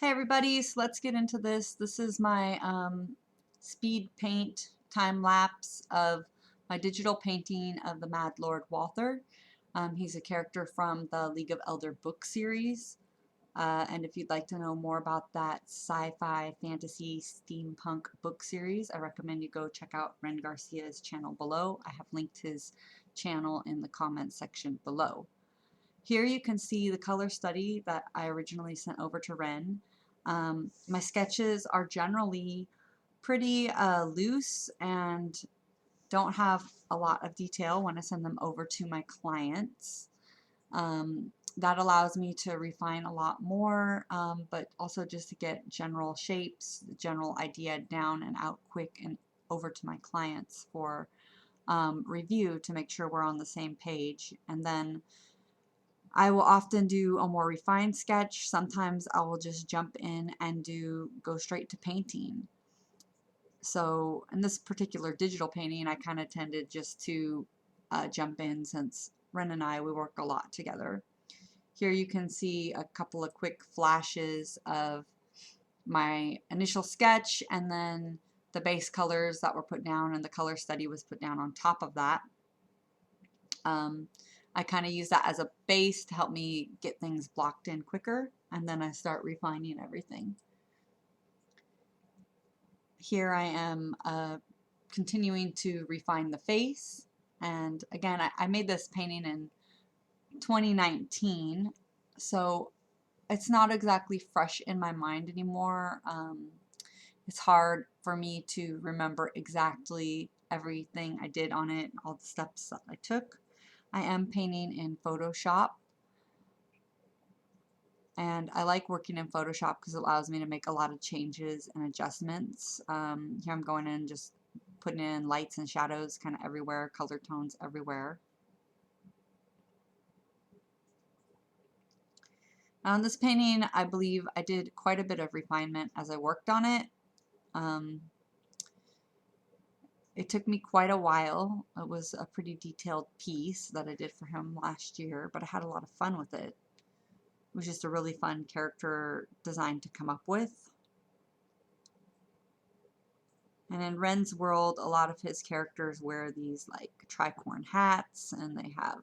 Hey everybody, so let's get into this. This is my speed paint time lapse of my digital painting of the Mad Lord Walther. He's a character from the League of Elder book series. And if you'd like to know more about that sci-fi, fantasy, steampunk book series, I recommend you go check out Ren Garcias' channel below. I have linked his channel in the comments section below. Here you can see the color study that I originally sent over to Ren. My sketches are generally pretty loose and don't have a lot of detail when I send them over to my clients. That allows me to refine a lot more, but also just to get general shapes, the general idea down and out quick and over to my clients for review to make sure we're on the same page. And then I will often do a more refined sketch. Sometimes I will just jump in and go straight to painting. So in this particular digital painting, I kind of tended just to jump in since Ren and we work a lot together. Here you can see a couple of quick flashes of my initial sketch and then the base colors that were put down and the color study was put down on top of that. I kind of use that as a base to help me get things blocked in quicker, and then I start refining everything. Here I am continuing to refine the face, and again I made this painting in 2019, so it's not exactly fresh in my mind anymore. It's hard for me to remember exactly everything I did on it, all the steps that I took. I am painting in Photoshop, and I like working in Photoshop because it allows me to make a lot of changes and adjustments. Here I'm going in just putting in lights and shadows kind of everywhere, color tones everywhere. Now in this painting, I believe I did quite a bit of refinement as I worked on it. It took me quite a while. It was a pretty detailed piece that I did for him last year, but I had a lot of fun with it. It was just a really fun character design to come up with. And in Ren's world, a lot of his characters wear these like tricorn hats, and they have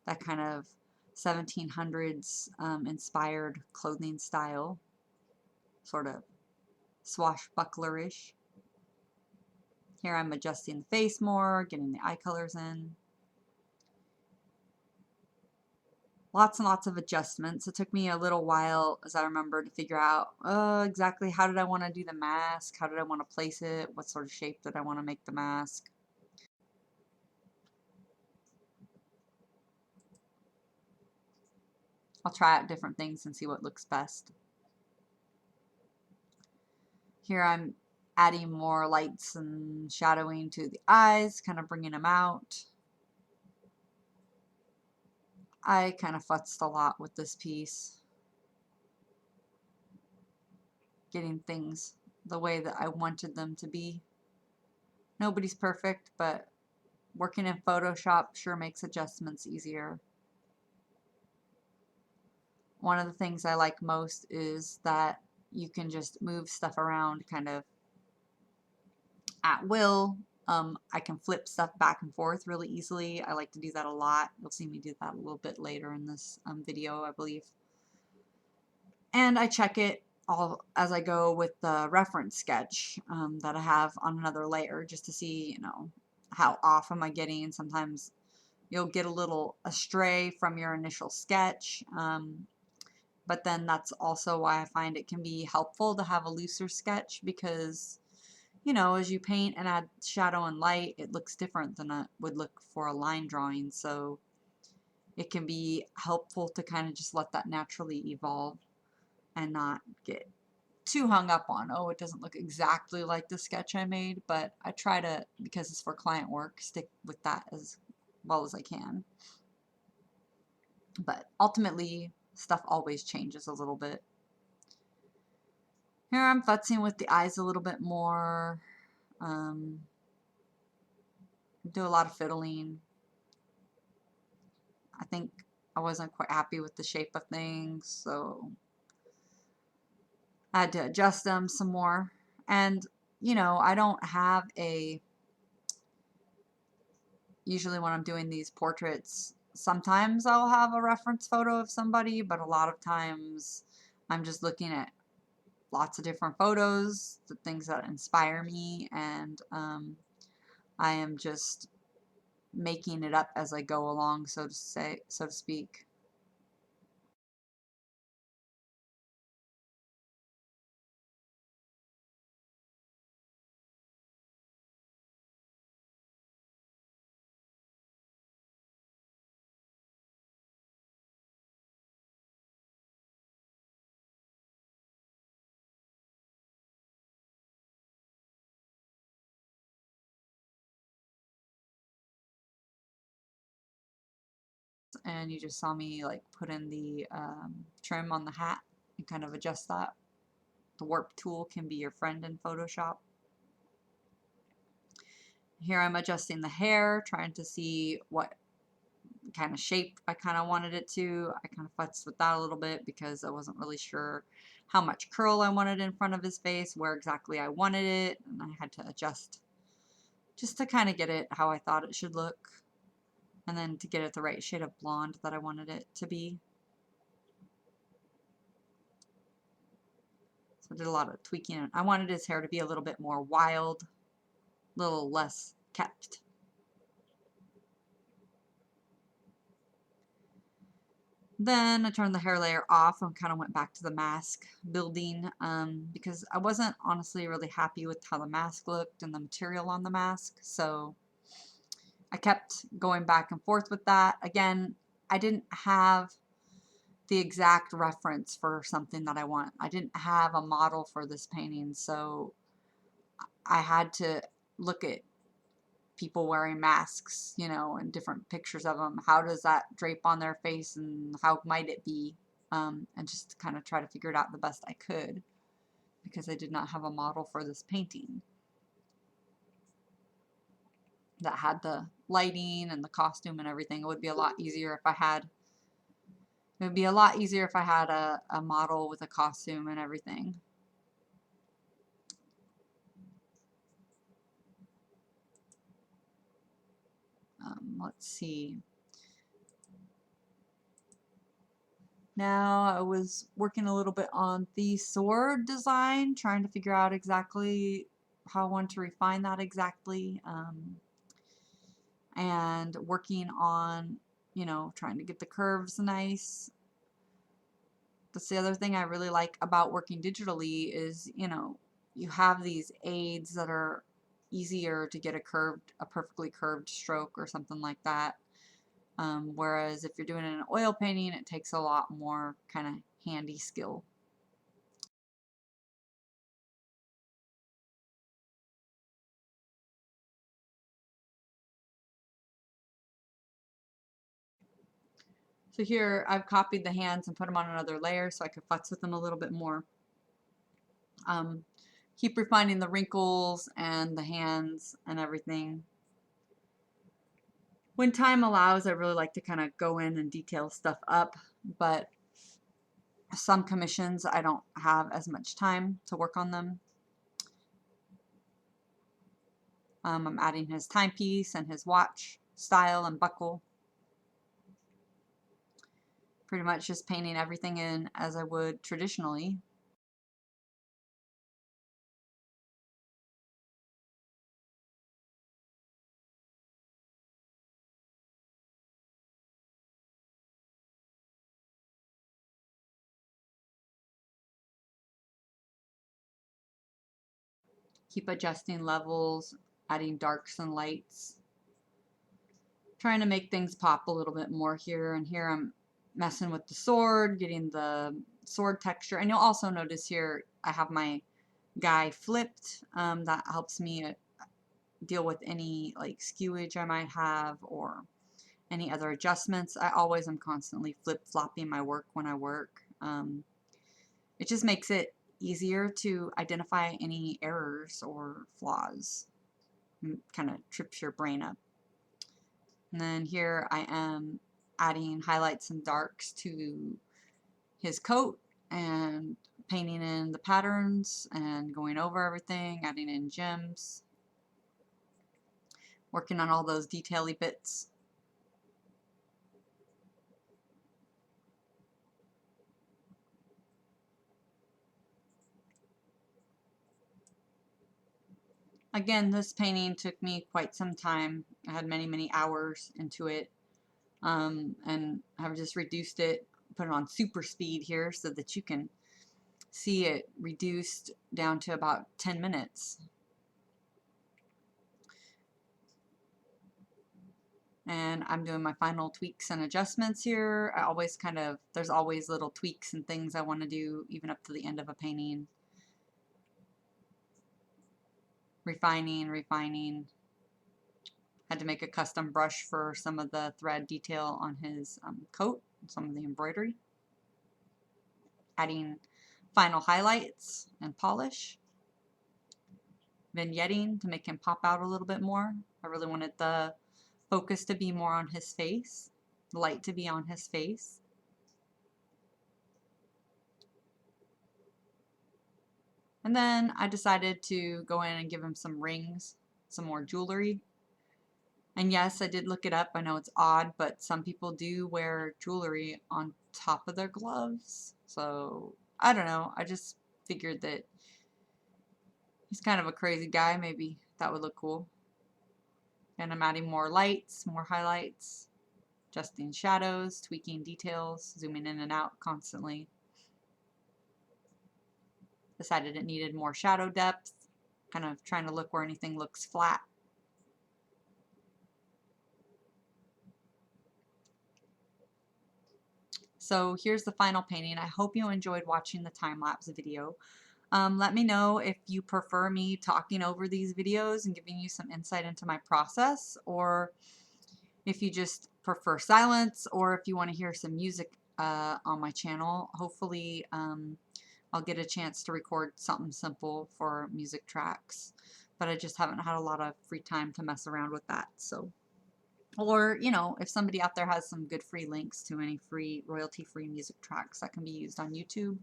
that kind of 1700s inspired clothing style, sort of swashbucklerish. Here I'm adjusting the face more, getting the eye colors in. Lots and lots of adjustments. It took me a little while, as I remember, to figure out exactly how did I want to do the mask, how did I want to place it, what sort of shape did I want to make the mask. I'll try out different things and see what looks best. Here I'm adding more lights and shadowing to the eyes, kind of bringing them out. I kind of futzed a lot with this piece, getting things the way that I wanted them to be. Nobody's perfect, but working in Photoshop sure makes adjustments easier. One of the things I like most is that you can just move stuff around kind of at will. I can flip stuff back and forth really easily. I like to do that a lot. You'll see me do that a little bit later in this video, I believe. And I check it all as I go with the reference sketch that I have on another layer just to see, you know, how off am I getting. Sometimes you'll get a little astray from your initial sketch. But then that's also why I find it can be helpful to have a looser sketch because, you know, as you paint and add shadow and light, it looks different than it would look for a line drawing. So it can be helpful to kind of just let that naturally evolve and not get too hung up on, oh, it doesn't look exactly like the sketch I made, but I try to, because it's for client work, stick with that as well as I can. But ultimately, stuff always changes a little bit. Here I'm futzing with the eyes a little bit more. Do a lot of fiddling. I think I wasn't quite happy with the shape of things, so I had to adjust them some more. And, you know, I don't have a, usually when I'm doing these portraits, sometimes I'll have a reference photo of somebody, but a lot of times I'm just looking at lots of different photos, the things that inspire me, and I am just making it up as I go along, so to say, so to speak. And you just saw me like put in the trim on the hat and kind of adjust that. The warp tool can be your friend in Photoshop. Here I'm adjusting the hair, trying to see what kind of shape I kind of wanted it to. I kind of futzed with that a little bit because I wasn't really sure how much curl I wanted in front of his face, where exactly I wanted it, and I had to adjust just to kind of get it how I thought it should look, and then to get it the right shade of blonde that I wanted it to be. So I did a lot of tweaking. I wanted his hair to be a little bit more wild, a little less kept. Then I turned the hair layer off and kind of went back to the mask building because I wasn't honestly really happy with how the mask looked and the material on the mask. So I kept going back and forth with that. Again, I didn't have the exact reference for something that I want. I didn't have a model for this painting, so I had to look at people wearing masks, you know, and different pictures of them. How does that drape on their face and how might it be? And just kind of try to figure it out the best I could because I did not have a model for this painting that had the lighting and the costume and everything. It would be a lot easier if I had a model with a costume and everything. Let's see. Now I was working a little bit on the sword design, trying to figure out exactly how I want to refine that exactly, and working on, you know, trying to get the curves nice. That's the other thing I really like about working digitally is, you know, you have these aids that are easier to get a perfectly curved stroke or something like that. Whereas if you're doing an oil painting, it takes a lot more kind of handy skill. So here I've copied the hands and put them on another layer so I could futz with them a little bit more. Keep refining the wrinkles and the hands and everything. When time allows, I really like to kind of go in and detail stuff up, but some commissions I don't have as much time to work on them. I'm adding his timepiece and his watch style and buckle. Pretty much just painting everything in as I would traditionally. Keep adjusting levels, adding darks and lights. Trying to make things pop a little bit more here, and here I'm messing with the sword, getting the sword texture. And you'll also notice here I have my guy flipped. That helps me deal with any like skewage I might have or any other adjustments. I always am constantly flip-flopping my work when I work. It just makes it easier to identify any errors or flaws. Kind of trips your brain up. And then here I am adding highlights and darks to his coat and painting in the patterns and going over everything, adding in gems, working on all those detail-y bits. Again, this painting took me quite some time. I had many hours into it, and I've just reduced it, put it on super speed here so that you can see it reduced down to about 10 minutes. And I'm doing my final tweaks and adjustments here. I always there's always little tweaks and things I want to do even up to the end of a painting. Refining. Had to make a custom brush for some of the thread detail on his coat, some of the embroidery. Adding final highlights and polish. Vignetting to make him pop out a little bit more. I really wanted the focus to be more on his face, the light to be on his face. And then I decided to go in and give him some rings, some more jewelry. And yes, I did look it up. I know it's odd, but some people do wear jewelry on top of their gloves. So I don't know. I just figured that he's kind of a crazy guy. Maybe that would look cool. And I'm adding more lights, more highlights, adjusting shadows, tweaking details, zooming in and out constantly. Decided it needed more shadow depth, kind of trying to look where anything looks flat. So here's the final painting. I hope you enjoyed watching the time-lapse video. Let me know if you prefer me talking over these videos and giving you some insight into my process, or if you just prefer silence, or if you want to hear some music on my channel. Hopefully I'll get a chance to record something simple for music tracks, but I just haven't had a lot of free time to mess around with that. So, or, you know, if somebody out there has some good free links to any free royalty-free music tracks that can be used on YouTube,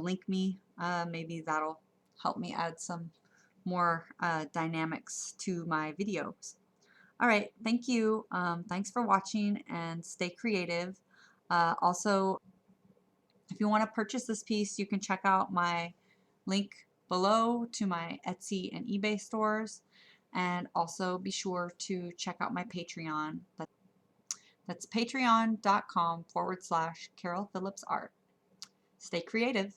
link me. Maybe that'll help me add some more dynamics to my videos. All right, thank you. Thanks for watching, and stay creative. Also, if you want to purchase this piece, you can check out my link below to my Etsy and eBay stores. And also be sure to check out my Patreon. That's patreon.com/Carol Phillips Art. Stay creative.